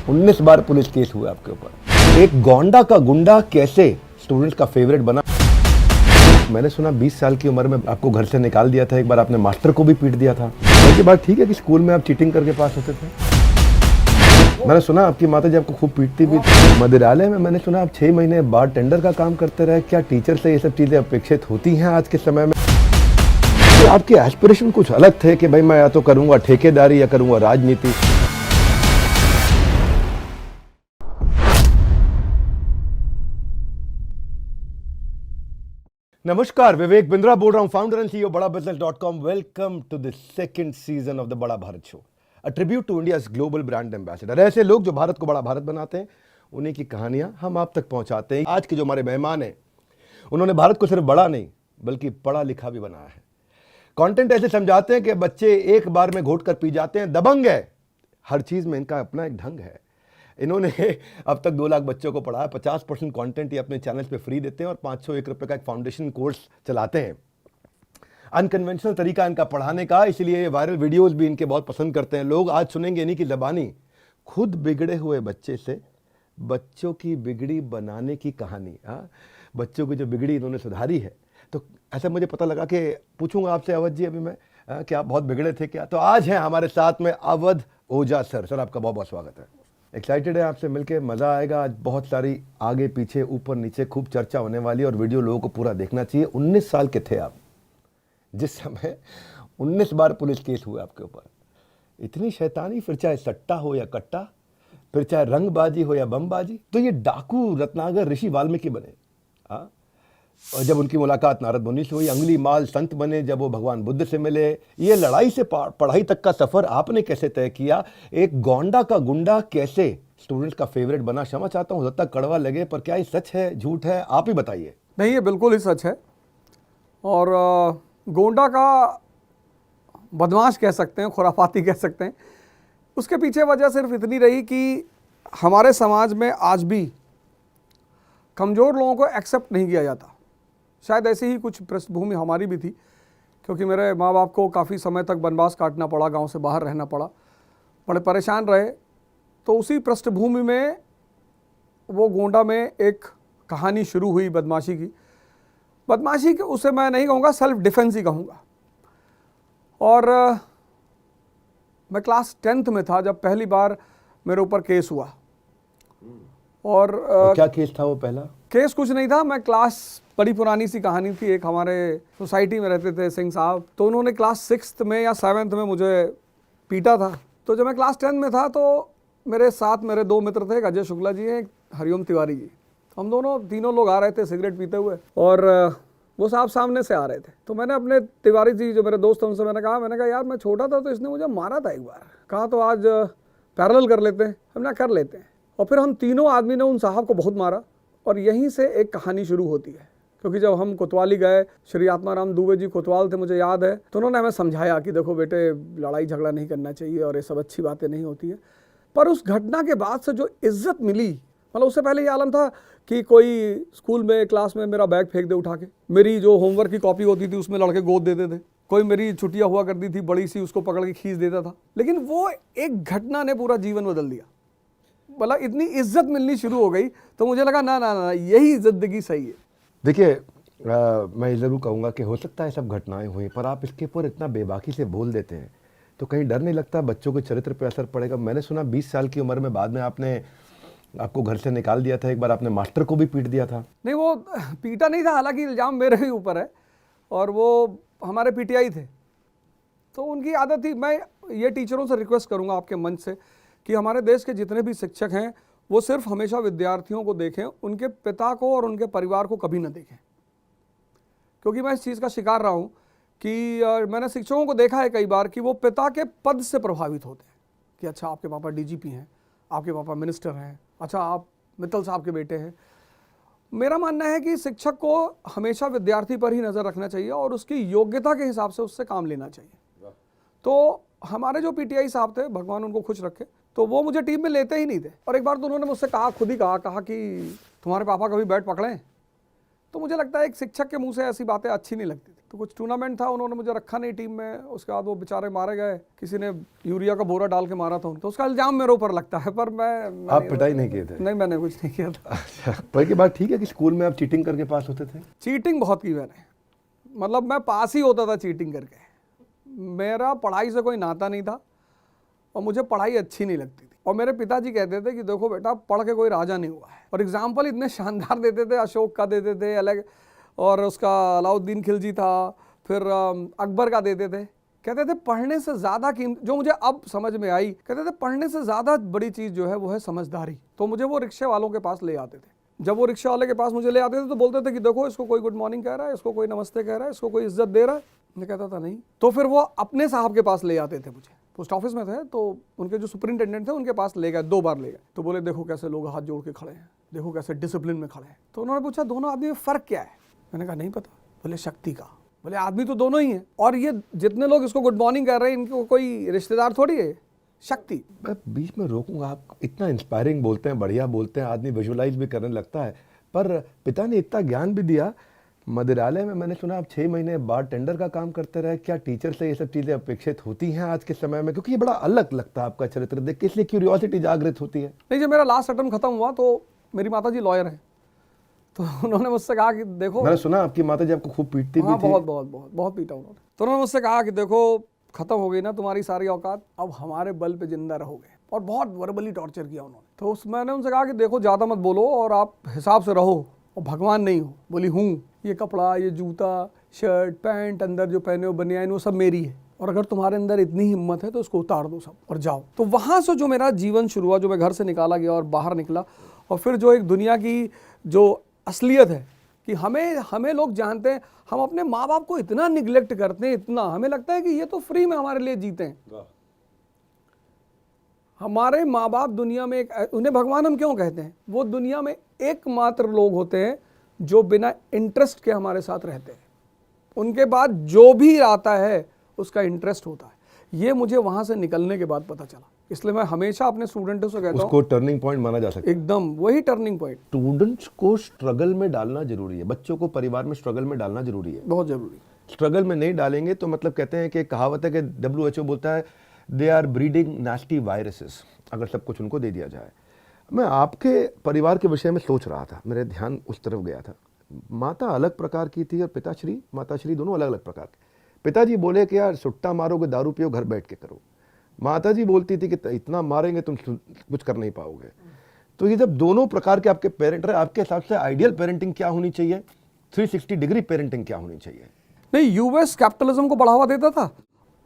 19 बार police case हुआ आपके ऊपर। एक गोंडा का गुंडा कैसे स्टूडेंट्स का फेवरेट बना। मैंने सुना 20 साल की उम्र में आपको घर से निकाल दिया था, एक बार आपने मास्टर को भी पीट दिया था। ये बात ठीक है कि स्कूल में आप चीटिंग करके पास होते थे? मैंने सुना आपकी माता जी आपको खूब पीटती भी थी। मदिरालय में मैंने सुना आप 6 महीने बार टेंडर का काम करते रहे। क्या टीचर से ये सब चीजें अपेक्षित होती हैं आज के समय में? तो आपके एस्पिरेशन कुछ अलग थे कि भाई मैं या तो करूंगा ठेकेदारी या करूंगा राजनीति। नमस्कार, विवेक बिंद्रा बोल रहा हूं, फाउंडर एंड सीईओ बड़ाबिजनेस.com। Welcome to the second season of the Bada Bharat show, a tribute to India's global brand ambassador. ऐसे लोग जो भारत को बड़ा भारत बनाते हैं, उन्हीं की कहानियां हम आप तक पहुंचाते हैं। आज के जो हमारे मेहमान हैं, उन्होंने भारत को सिर्फ बड़ा नहीं बल्कि पढ़ा लिखा भी बनाया है। कंटेंट ऐसे समझाते हैं कि बच्चे एक बार में घोट कर पी जाते हैं। दबंग है, हर चीज में इनका अपना एक ढंग है। इन्होंने अब तक 2 लाख बच्चों को पढ़ाया। 50% कंटेंट ये अपने चैनल पे फ्री देते हैं और 501 रुपए का एक फाउंडेशन कोर्स चलाते हैं। अनकन्वेंशनल तरीका इनका पढ़ाने का, इसलिए वायरल वीडियोस भी इनके बहुत पसंद करते हैं लोग। आज सुनेंगे इन्हीं की ज़बानी खुद बिगड़े हुए बच्चे से बच्चों की बिगड़ी बनाने की कहानी। बच्चों की जो बिगड़ी इन्होंने सुधारी है। तो ऐसा मुझे पता लगा कि पूछूंगा आपसे, अवध जी, अभी मैं कि आप बहुत बिगड़े थे क्या? तो आज हैं हमारे साथ में अवध ओझा सर। सर, आपका बहुत बहुत स्वागत है। एक्साइटेड है आपसे मिलके, मज़ा आएगा। आज बहुत सारी आगे पीछे ऊपर नीचे खूब चर्चा होने वाली है और वीडियो लोगों को पूरा देखना चाहिए। 19 साल के थे आप जिस समय 19 बार पुलिस केस हुआ आपके ऊपर। इतनी शैतानी, फिर चाहे सट्टा हो या कट्टा, फिर चाहे रंगबाजी हो या बमबाजी। तो ये डाकू रत्नाकर ऋषि वाल्मीकि बने। और जब उनकी मुलाकात नारद मुनि से हुई, अंगुली माल संत बने जब वो भगवान बुद्ध से मिले। ये लड़ाई से पढ़ाई तक का सफर आपने कैसे तय किया? एक गोंडा का गुंडा कैसे स्टूडेंट्स का फेवरेट बना? क्षमा चाहता हूँ तक कड़वा लगे, पर क्या ये सच है झूठ है, आप ही बताइए। नहीं, ये बिल्कुल ही सच है। और गोंडा का बदमाश कह सकते हैं, खुराफाती कह सकते हैं। उसके पीछे वजह सिर्फ इतनी रही कि हमारे समाज में आज भी कमज़ोर लोगों को एक्सेप्ट नहीं किया जाता। शायद ऐसी ही कुछ पृष्ठभूमि हमारी भी थी, क्योंकि मेरे माँ बाप को काफ़ी समय तक वनवास काटना पड़ा, गांव से बाहर रहना पड़ा, बड़े परेशान रहे। तो उसी पृष्ठभूमि में वो गोंडा में एक कहानी शुरू हुई बदमाशी की। बदमाशी की उसे मैं नहीं कहूँगा, सेल्फ डिफेंस ही कहूँगा। और मैं क्लास 10th में था जब पहली बार मेरे ऊपर केस हुआ। और क्या केस था वो? पहला केस कुछ नहीं था। मैं क्लास, बड़ी पुरानी सी कहानी थी। एक हमारे सोसाइटी में रहते थे सिंह साहब, तो उन्होंने क्लास 6th में या 7th में मुझे पीटा था। तो जब मैं क्लास 10 में था तो मेरे साथ मेरे 2 मित्र थे, एक अजय शुक्ला जी हैं, एक हरिओम तिवारी जी। हम दोनों तीनों लोग आ रहे थे सिगरेट पीते हुए, और वो साहब सामने से आ रहे थे। तो मैंने अपने तिवारी जी जो मेरे दोस्त हैं उनसे मैंने कहा यार मैं छोटा था तो इसने मुझे मारा था एक बार। कहा तो आज पैरेलल कर लेते हैं। हमने कर लेते हैं। और फिर हम तीनों आदमी ने उन साहब को बहुत मारा, और यहीं से एक कहानी शुरू होती है। क्योंकि जब हम कोतवाली गए, श्री आत्माराम दुबे जी कोतवाल थे, मुझे याद है, तो उन्होंने हमें समझाया कि देखो बेटे, लड़ाई झगड़ा नहीं करना चाहिए और ये सब अच्छी बातें नहीं होती है। पर उस घटना के बाद से जो इज्जत मिली, मतलब उससे पहले ये आलम था कि कोई स्कूल में क्लास में मेरा बैग फेंक दे उठा के, मेरी जो होमवर्क की कॉपी होती थी उसमें लड़के गोद देते थे, कोई मेरी छुट्टियाँ हुआ करती थी बड़ी सी, उसको पकड़ के खींच देता था। लेकिन वो एक घटना ने पूरा जीवन बदल दिया। मतलब इतनी इज्जत मिलनी शुरू हो गई, तो मुझे लगा ना ना ना, यही जिंदगी सही है। देखिए, मैं ज़रूर कहूँगा कि हो सकता है सब घटनाएं हुई, पर आप इसके ऊपर इतना बेबाकी से बोल देते हैं तो कहीं डर नहीं लगता बच्चों के चरित्र पर असर पड़ेगा? मैंने सुना 20 साल की उम्र में बाद में आपको घर से निकाल दिया था, एक बार आपने मास्टर को भी पीट दिया था। नहीं, वो पीटा नहीं था, हालांकि इल्ज़ाम मेरे ही ऊपर है, और वो हमारे पीटीआई थे, तो उनकी आदत थी। मैं ये टीचरों से रिक्वेस्ट करूँगा आपके मंच से कि हमारे देश के जितने भी शिक्षक हैं वो सिर्फ हमेशा विद्यार्थियों को देखें, उनके पिता को और उनके परिवार को कभी ना देखें। क्योंकि मैं इस चीज़ का शिकार रहा हूँ कि मैंने शिक्षकों को देखा है कई बार कि वो पिता के पद से प्रभावित होते हैं कि अच्छा आपके पापा डीजीपी हैं, आपके पापा मिनिस्टर हैं, अच्छा आप मित्तल साहब के बेटे हैं। मेरा मानना है कि शिक्षक को हमेशा विद्यार्थी पर ही नज़र रखना चाहिए और उसकी योग्यता के हिसाब से उससे काम लेना चाहिए। तो हमारे जो पीटीआई साहब थे, भगवान उनको खुश रखे, तो वो मुझे टीम में लेते ही नहीं थे। और एक बार तो उन्होंने मुझसे खुद ही कहा कि तुम्हारे पापा कभी बैट पकड़ें। तो मुझे लगता है एक शिक्षक के मुंह से ऐसी बातें अच्छी नहीं लगती थी। तो कुछ टूर्नामेंट था, उन्होंने मुझे रखा नहीं टीम में, उसके बाद वो बेचारे मारे गए, किसी ने यूरिया का बोरा डाल के मारा था उनको, तो उसका इल्जाम मेरे ऊपर लगता है, पर आप पिटाई नहीं किए थे? नहीं, मैंने कुछ नहीं किया था। अच्छा, पर की बात ठीक है कि स्कूल में आप चीटिंग करके पास होते थे? चीटिंग बहुत की मैंने, मतलब मैं पास ही होता था चीटिंग करके। मेरा पढ़ाई से कोई नाता नहीं था और मुझे पढ़ाई अच्छी नहीं लगती थी, और मेरे पिताजी कहते थे कि देखो बेटा, पढ़ के कोई राजा नहीं हुआ है, और एग्जाम्पल इतने शानदार देते थे, अशोक का देते थे अलग, और उसका अलाउद्दीन खिलजी था, फिर अकबर का देते थे। कहते थे पढ़ने से ज़्यादा कीमत, जो मुझे अब समझ में आई, कहते थे पढ़ने से ज़्यादा बड़ी चीज़ जो है वो है समझदारी। तो मुझे वो रिक्शे वालों के पास ले आते थे, जब वो रिक्शा वाले के पास मुझे ले आते थे तो बोलते थे कि देखो इसको कोई गुड मॉर्निंग कह रहा है, इसको कोई नमस्ते कह रहा है, इसको कोई इज्जत दे रहा है। मैं कहता था नहीं। तो फिर वो अपने साहब के पास ले आते थे, मुझे पोस्ट ऑफिस में थे, तो उनके जो सुपरिंटेंडेंट थे उनके पास ले गए, 2 बार ले गए, तो बोले देखो कैसे लोग हाथ जोड़ के खड़े हैं, देखो कैसे डिसिप्लिन में खड़े हैं। तो उन्होंने पूछा दोनों आदमी में फ़र्क क्या है? मैंने कहा नहीं पता। बोले शक्ति का। बोले आदमी तो दोनों ही है, और ये जितने लोग इसको गुड मॉर्निंग कर रहे हैं इनको कोई रिश्तेदार थोड़ी है, शक्ति। मैं बीच में रोकूंगा, आप इतना इंस्पायरिंग बोलते हैं, बढ़िया बोलते हैं, आदमी विजुअलाइज भी करने लगता है, पर पिता ने इतना ज्ञान भी दिया। मदिरालय में मैंने सुना आप 6 महीने बार टेंडर का काम करते रहे, क्या टीचर से ये सब चीज़ें अपेक्षित होती हैं आज के समय में? क्योंकि ये बड़ा अलग लगता है आपका चरित्र देख के, इसलिए क्यूरियोसिटी जागृत होती है। नहीं, जब मेरा लास्ट अटेम्प्ट खत्म हुआ तो मेरी माताजी लॉयर हैं, तो उन्होंने मुझसे कहा कि देखो, मैंने सुना आपकी माताजी आपको खूब पीटती भी हाँ, थी। बहुत बहुत बहुत बहुत पीटा उन्होंने। तो उन्होंने मुझसे कहा कि देखो खत्म हो गई ना तुम्हारी सारी औकात, अब हमारे बल पे जिंदा रहोगे, और बहुत वर्बली टॉर्चर किया उन्होंने। तो मैंने उनसे कहा कि देखो ज़्यादा मत बोलो और आप हिसाब से रहो, और भगवान नहीं हो। बोली हूँ, ये कपड़ा, ये जूता, शर्ट, पैंट, अंदर जो पहने हो बनियान, वो सब मेरी है, और अगर तुम्हारे अंदर इतनी हिम्मत है तो इसको उतार दो सब और जाओ। तो वहाँ से जो मेरा जीवन शुरू हुआ, जो मैं घर से निकाला गया और बाहर निकला, और फिर जो एक दुनिया की जो असलियत है कि हमें लोग जानते हैं, हम अपने माँ बाप को इतना निगलेक्ट करते हैं, इतना, हमें लगता है कि ये तो फ्री में हमारे लिए जीते हैं। हमारे माँ बाप दुनिया में उन्हें भगवान हम क्यों कहते हैं? वो दुनिया में एकमात्र लोग होते हैं जो बिना इंटरेस्ट के हमारे साथ रहते हैं, उनके बाद जो भी आता है उसका इंटरेस्ट होता है। ये मुझे वहाँ से निकलने के बाद पता चला, इसलिए मैं हमेशा अपने स्टूडेंट्स से कहता हूँ, उसको टर्निंग पॉइंट माना जा सकता है। एकदम वही टर्निंग पॉइंट। स्टूडेंट्स को स्ट्रगल में डालना जरूरी है, बच्चों को परिवार में स्ट्रगल में डालना जरूरी है, बहुत जरूरी। स्ट्रगल में नहीं डालेंगे तो मतलब कहते हैं कि कहावत है कि WHO बोलता है they are breeding nasty viruses, अगर सब कुछ उनको दे दिया जाए। मैं आपके परिवार के विषय में सोच रहा था, मेरे ध्यान उस तरफ गया था। माता अलग प्रकार की थी और पिताश्री माताश्री दोनों अलग अलग प्रकार के। पिताजी बोले कि यार सुट्टा मारोगे, दारू पियो, घर बैठ के करो। माताजी बोलती थी कि इतना मारेंगे तुम कुछ कर नहीं पाओगे। तो ये जब दोनों प्रकार के आपके पेरेंट रहे, आपके हिसाब से आइडियल पेरेंटिंग क्या होनी चाहिए, 360 डिग्री पेरेंटिंग क्या होनी चाहिए? नहीं, यूएस कैपिटलिज्म को बढ़ावा देता था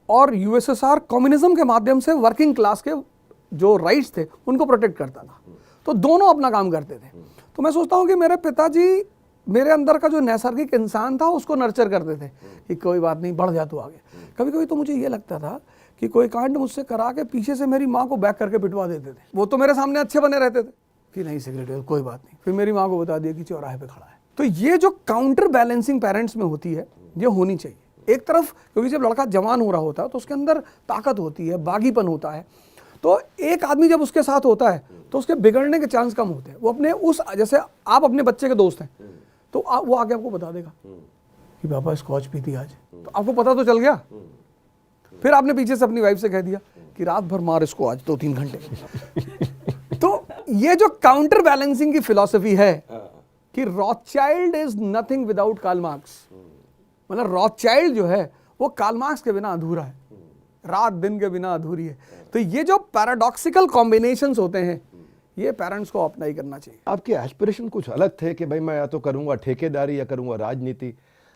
और यूएसएसआर कम्युनिज्म के माध्यम से वर्किंग क्लास के जो राइट्स थे उनको प्रोटेक्ट करता था। तो दोनों अपना काम करते थे। तो मैं सोचता हूँ कि मेरे पिताजी मेरे अंदर का जो नैसर्गिक इंसान था उसको नर्चर करते थे कि कोई बात नहीं, बढ़ जा तू आगे। कभी कभी तो मुझे ये लगता था कि कोई कांड मुझसे करा के पीछे से मेरी माँ को बैक करके पिटवा देते थे। वो तो मेरे सामने अच्छे बने रहते थे कि नहीं सिगरेट कोई बात नहीं, फिर मेरी माँ को बता दिया कि चौराहे पे खड़ा है। तो ये जो काउंटर बैलेंसिंग पेरेंट्स में होती है, ये होनी चाहिए। एक तरफ क्योंकि जब लड़का जवान हो रहा होता है तो उसके अंदर ताकत होती है, बागीपन होता है, तो एक आदमी जब उसके साथ होता है तो उसके बिगड़ने के चांस कम होते हैं। वो अपने उस, जैसे आप अपने बच्चे के दोस्त हैं तो वो आगे आपको बता देगा कि पापा स्कॉच पी थी आज, तो आपको पता तो चल गया। फिर आपने पीछे से अपनी वाइफ से कह दिया कि रात भर मार इसको आज 2-3 घंटे। तो ये जो काउंटर बैलेंसिंग की फिलॉसफी है कि Rothschild is nothing without Karl Marx, मतलब रॉथचाइल्ड जो है वो कार्ल मार्क्स के बिना अधूरा है, रात दिन के बिना अधूरी है। तो ये जो पैराडॉक्सिकल कॉम्बिनेशंस होते हैं ये पेरेंट्स को अपना ही करना चाहिए। आपके एस्पिरेशन कुछ अलग थे कि भाई मैं या तो करूंगा ठेकेदारी या करूंगा राजनीति।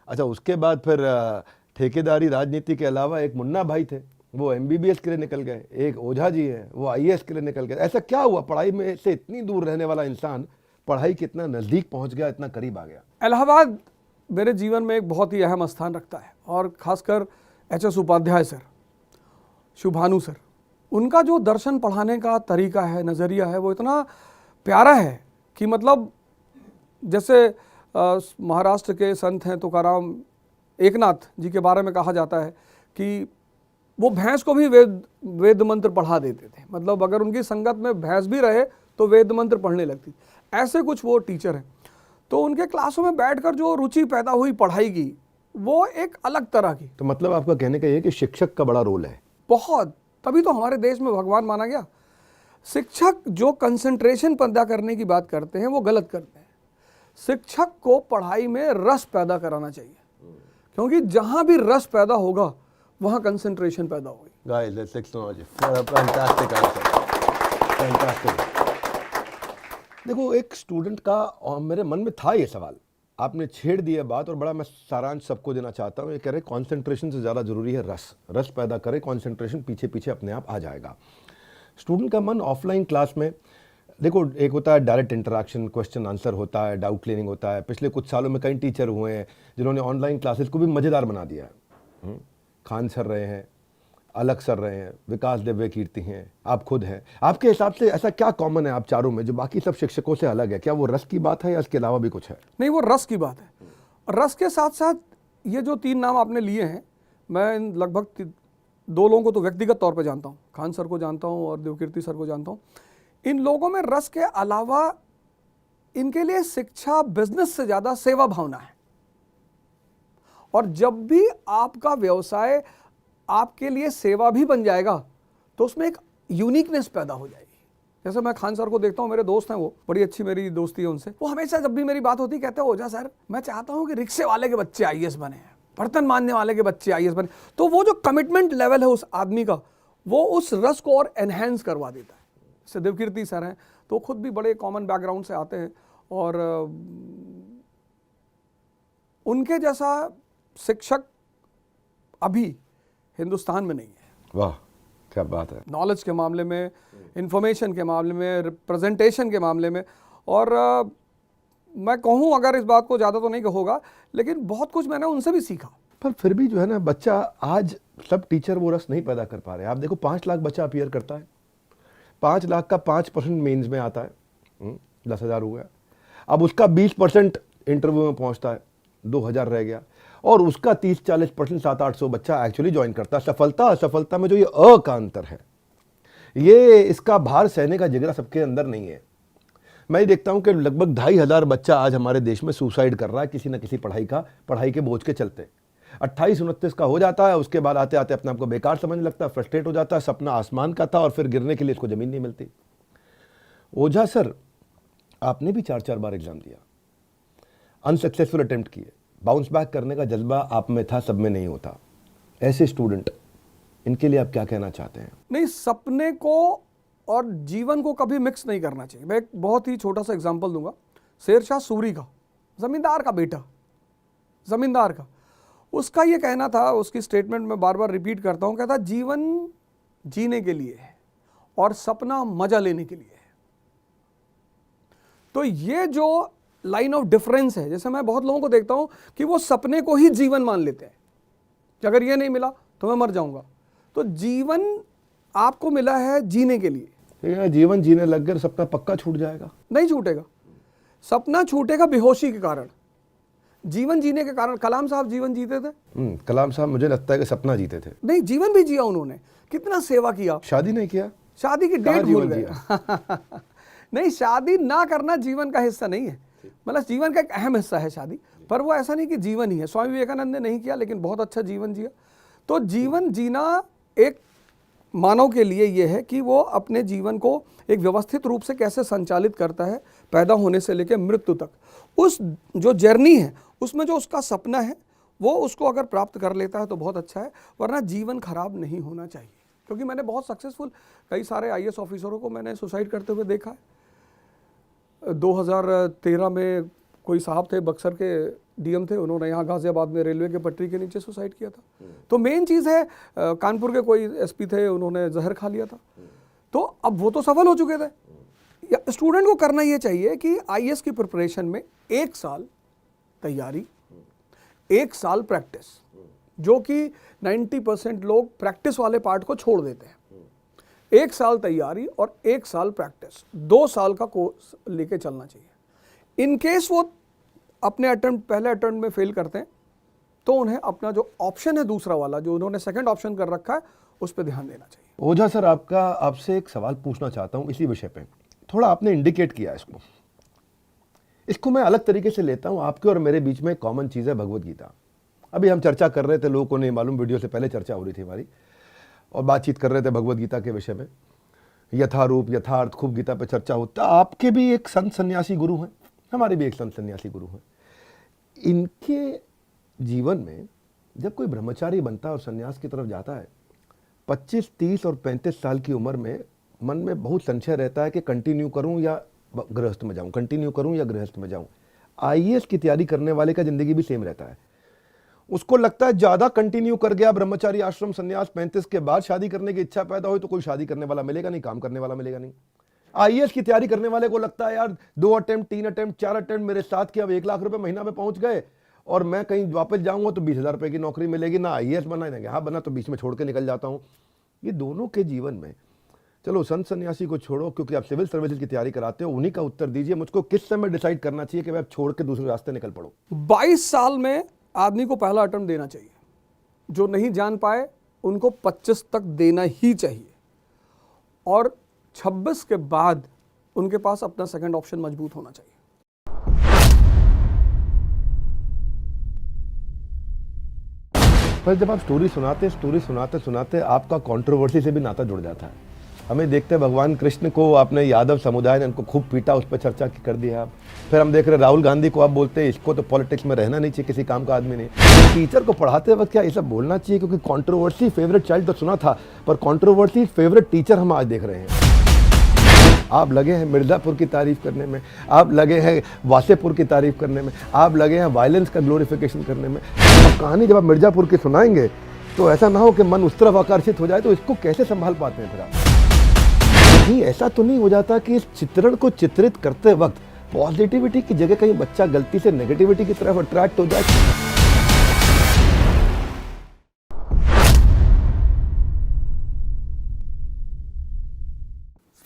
अच्छा, उसके बाद फिर ठेकेदारी राजनीति के अलावा एक मुन्ना भाई थे, वो MBBS के लिए निकल गए। एक ओझा जी हैं, वो IAS के लिए निकल गए। ऐसा क्या हुआ, पढ़ाई में से इतनी दूर रहने वाला इंसान पढ़ाई के इतना नज़दीक पहुंच गया, इतना करीब आ गया? इलाहाबाद मेरे जीवन में एक बहुत ही अहम स्थान रखता है, और खासकर HS उपाध्याय सर, शुभानु सर, उनका जो दर्शन पढ़ाने का तरीका है, नज़रिया है, वो इतना प्यारा है कि मतलब जैसे महाराष्ट्र के संत हैं तुकाराम एकनाथ जी के बारे में कहा जाता है कि वो भैंस को भी वेद मंत्र पढ़ा देते थे। मतलब अगर उनकी संगत में भैंस भी रहे तो वेद मंत्र पढ़ने लगती। ऐसे कुछ वो टीचर हैं। तो उनके क्लासों में बैठकर जो रुचि पैदा हुई पढ़ाई की, वो एक अलग तरह की, तो मतलब आपका कहने का ये है कि शिक्षक का बड़ा रोल है। बहुत, तभी तो हमारे देश में भगवान माना गया। शिक्षक जो कंसंट्रेशन पैदा करने की बात करते हैं वो गलत करते हैं। शिक्षक को पढ़ाई में रस पैदा कराना चाहिए, क्योंकि जहां भी रस पैदा होगा वहां कंसंट्रेशन पैदा होगी। Guys, that's technology. Fantastic answer. Fantastic. देखो, एक स्टूडेंट का और मेरे मन में था ये सवाल, आपने छेड़ दिया बात, और बड़ा मैं सारांश सबको देना चाहता हूँ। ये कह रहे कंसंट्रेशन से ज़्यादा ज़रूरी है रस। रस पैदा करे, कंसंट्रेशन पीछे पीछे अपने आप आ जाएगा। स्टूडेंट का मन ऑफलाइन क्लास में, देखो, एक होता है डायरेक्ट इंटरेक्शन, क्वेश्चन आंसर होता है, डाउट क्लियरिंग होता है। पिछले कुछ सालों में कई टीचर हुए हैं जिन्होंने ऑनलाइन क्लासेस को भी मज़ेदार बना दिया है। खान सर रहे हैं, अलग सर रहे हैं, विकास दिव्य कीर्ति हैं, आप खुद हैं। आपके हिसाब से ऐसा क्या कॉमन है आप चारों में जो बाकी सब शिक्षकों से अलग है? क्या वो रस की बात है या इसके अलावा भी कुछ है? नहीं, वो रस की बात है। और रस के साथ साथ ये जो 3 नाम आपने लिए हैं, मैं लगभग 2 लोगों को तो व्यक्तिगत तौर पे जानता हूँ, खान सर को जानता हूँ और देवकीर्ति सर को जानता हूँ। इन लोगों में रस के अलावा इनके लिए शिक्षा बिजनेस से ज़्यादा सेवा भावना है। और जब भी आपका व्यवसाय आपके लिए सेवा भी बन जाएगा तो उसमें एक यूनिकनेस पैदा हो जाएगी। जैसे मैं खान सर को देखता हूँ, मेरे दोस्त हैं, वो बड़ी अच्छी मेरी दोस्ती है उनसे। वो हमेशा जब भी मेरी बात होती कहते हैं, ओझा सर मैं चाहता हूँ कि रिक्शे वाले के बच्चे आईएएस बने, बर्तन मांजने वाले के बच्चे आईएएस बने। तो वो जो कमिटमेंट लेवल है उस आदमी का, वो उस रस को और एनहेंस करवा देता है। जैसे देवकीर्ति सर हैं, तो खुद भी बड़े कॉमन बैकग्राउंड से आते हैं और उनके जैसा शिक्षक अभी हिंदुस्तान में नहीं है। वाह, क्या बात है। नॉलेज के मामले में, इंफॉर्मेशन के मामले में, रिप्रेजेंटेशन के मामले में। और मैं कहूँ, अगर इस बात को ज़्यादा तो नहीं कहूँगा, लेकिन बहुत कुछ मैंने उनसे भी सीखा। पर फिर भी जो है ना, बच्चा आज सब टीचर वो रस नहीं पैदा कर पा रहे। आप देखो, 5 लाख बच्चा अपीयर करता है, 5 लाख का 5% मेंस में आता है, 10,000 हो गया। अब उसका 20% इंटरव्यू में पहुंचता है, 2,000 रह गया। और उसका 30-40%, 700-800 बच्चा एक्चुअली ज्वाइन करता है। सफलता असफलता में जो ये का अंतर है, ये इसका भार सहने का जिगरा सबके अंदर नहीं है। मैं देखता हूं कि लगभग 2,500 बच्चा आज हमारे देश में सुसाइड कर रहा है किसी न किसी पढ़ाई के बोझ के चलते। 28-29 का हो जाता है, उसके बाद आते आते अपने आप को बेकार समझने लगता है, फ्रस्ट्रेट हो जाता है, सपना आसमान का था और फिर गिरने के लिए इसको जमीन नहीं मिलती। ओझा सर, आपने भी 4-4 बार एग्जाम दिया, अनसक्सेसफुल अटेम्प्ट किए, बाउंस बैक करने का जज्बा आप में था, सब में नहीं होता। ऐसे स्टूडेंट, इनके लिए आप क्या कहना चाहते हैं? नहीं, सपने को और जीवन को कभी मिक्स नहीं करना चाहिए। मैं एक बहुत ही छोटा सा एग्जांपल दूंगा। शेरशाह सूरी का, जमींदार का बेटा, जमींदार का, उसका ये कहना था, उसकी स्टेटमेंट में बार बार रिपीट करता हूँ, कहता जीवन जीने के लिए है और सपना मजा लेने के लिए है। तो ये जो लाइन ऑफ डिफरेंस है, जैसे मैं बहुत लोगों को देखता हूं कि वो सपने को ही जीवन मान लेते हैं कि अगर ये नहीं मिला तो मैं मर जाऊंगा। तो जीवन आपको मिला है जीने के लिए। जीवन जीने लग गए, सपना पक्का छूट जाएगा? नहीं छूटेगा। सपना छूटेगा बेहोशी के कारण, जीवन जीने के कारण। कलाम साहब जीवन जीते थे। कलाम साहब मुझे लगता है कि सपना जीते थे। नहीं, जीवन भी जिया उन्होंने। कितना सेवा किया। शादी नहीं किया, शादी की डेट भूल गए। नहीं, शादी ना करना जीवन का हिस्सा नहीं है, मतलब जीवन का एक अहम हिस्सा है शादी, पर वो ऐसा नहीं कि जीवन ही है। स्वामी विवेकानंद ने नहीं किया, लेकिन बहुत अच्छा जीवन जिया। तो जीवन जीना एक मानव के लिए ये है कि वो अपने जीवन को एक व्यवस्थित रूप से कैसे संचालित करता है, पैदा होने से लेकर मृत्यु तक। उस जो जर्नी है उसमें जो उसका सपना है वो उसको अगर प्राप्त कर लेता है तो बहुत अच्छा है, वरना जीवन खराब नहीं होना चाहिए। क्योंकि मैंने बहुत सक्सेसफुल कई सारे आईएएस ऑफिसरों को मैंने सुसाइड करते हुए देखा है। 2013 में कोई साहब थे, बक्सर के डीएम थे, उन्होंने यहाँ गाजियाबाद में रेलवे के पटरी के नीचे सुसाइड किया था। तो मेन चीज़ है, कानपुर के कोई एसपी थे, उन्होंने जहर खा लिया था। तो अब वो तो सफल हो चुके थे। स्टूडेंट को करना ये चाहिए कि आईएएस की प्रिपरेशन में 1 साल तैयारी, 1 साल प्रैक्टिस, जो कि 90% लोग प्रैक्टिस वाले पार्ट को छोड़ देते हैं। 1 साल तैयारी और 1 साल प्रैक्टिस, 2 साल का कोर्स लेके चलना चाहिए। इन केस वो अपने अटेम्प्ट, पहले अटेम्प्ट में फेल करते हैं, तो उन्हें अपना जो ऑप्शन है दूसरा वाला, जो उन्होंने सेकंड ऑप्शन कर रखा है, उस पर ध्यान देना चाहिए। ओझा सर, आपसे एक सवाल पूछना चाहता हूं इसी विषय पे। थोड़ा आपने इंडिकेट किया इसको मैं अलग तरीके से लेता हूं। आपके और मेरे बीच में कॉमन चीज़ है भगवत गीता। अभी हम चर्चा कर रहे थे, लोगों को नहीं मालूम, वीडियो से पहले चर्चा हो रही थी हमारी, और बातचीत कर रहे थे भगवद गीता के विषय में, यथारूप यथार्थ, खूब गीता पे चर्चा होता। आपके भी एक संत सन्यासी गुरु हैं, हमारे भी एक संत सन्यासी गुरु हैं। इनके जीवन में जब कोई ब्रह्मचारी बनता है और सन्यास की तरफ जाता है, 25, 30 और 35 साल की उम्र में मन में बहुत संशय रहता है कि कंटिन्यू करूं या गृहस्थ में जाऊं, कंटिन्यू करूं या गृहस्थ में जाऊं। आईएएस की तैयारी करने वाले का जिंदगी भी सेम रहता है। उसको लगता है ज्यादा कंटिन्यू कर गया ब्रह्मचारी आश्रम संन्यास, 35 के बाद शादी करने की इच्छा पैदा हुई तो कोई शादी करने वाला मिलेगा नहीं, काम करने वाला मिलेगा नहीं। आईएएस की तैयारी करने वाले को लगता है यार 2 अटेम्प्ट, 3 अटेम्प्ट, 4 अटेम्प्ट मेरे साथ के अब 1 लाख रुपए महीना में पहुंच गए और मैं कहीं वापस जाऊंगा तो 20,000 रुपए की नौकरी मिलेगी, ना आईएएस बना ना यहाँ बना, तो बीच में छोड़ के निकल जाता हूं। ये दोनों के जीवन में, चलो संत सन्यासी को छोड़ो क्योंकि आप सिविल सर्विसेज की तैयारी कराते हो, उन्हीं का उत्तर दीजिए मुझको, किस समय डिसाइड करना चाहिए कि आप छोड़ के दूसरे रास्ते निकल पड़ो? 22 साल में आदमी को पहला अटेम्प्ट देना चाहिए। जो नहीं जान पाए उनको 25 तक देना ही चाहिए, और 26 के बाद उनके पास अपना सेकंड ऑप्शन मजबूत होना चाहिए। पर जब आप स्टोरी सुनाते सुनाते आपका कंट्रोवर्सी से भी नाता जुड़ जाता है। हमें देखते हैं भगवान कृष्ण को आपने यादव समुदाय ने उनको खूब पीटा, उस पर चर्चा कर दी है आप। फिर हम देख रहे राहुल गांधी को आप बोलते हैं इसको तो पॉलिटिक्स में रहना नहीं चाहिए, किसी काम का आदमी नहीं। टीचर को पढ़ाते वक्त क्या ये सब बोलना चाहिए? क्योंकि कंट्रोवर्सी फेवरेट चाइल्ड तो सुना था, पर कंट्रोवर्सी फेवरेट टीचर हम आज देख रहे हैं। आप लगे हैं मिर्ज़ापुर की तारीफ करने में, आप लगे हैं वासेपुर की तारीफ करने में, आप लगे हैं वायलेंस का ग्लोरिफिकेशन करने में। अब कहानी जब आप मिर्ज़ापुर की सुनाएंगे तो ऐसा ना हो कि मन उस तरफ आकर्षित हो जाए, तो इसको कैसे संभाल पाते हैं फिर आप? नहीं, ऐसा तो नहीं हो जाता कि इस चित्रण को चित्रित करते वक्त पॉजिटिविटी की जगह कहीं बच्चा गलती से नेगेटिविटी की तरफ अट्रैक्ट हो जाए?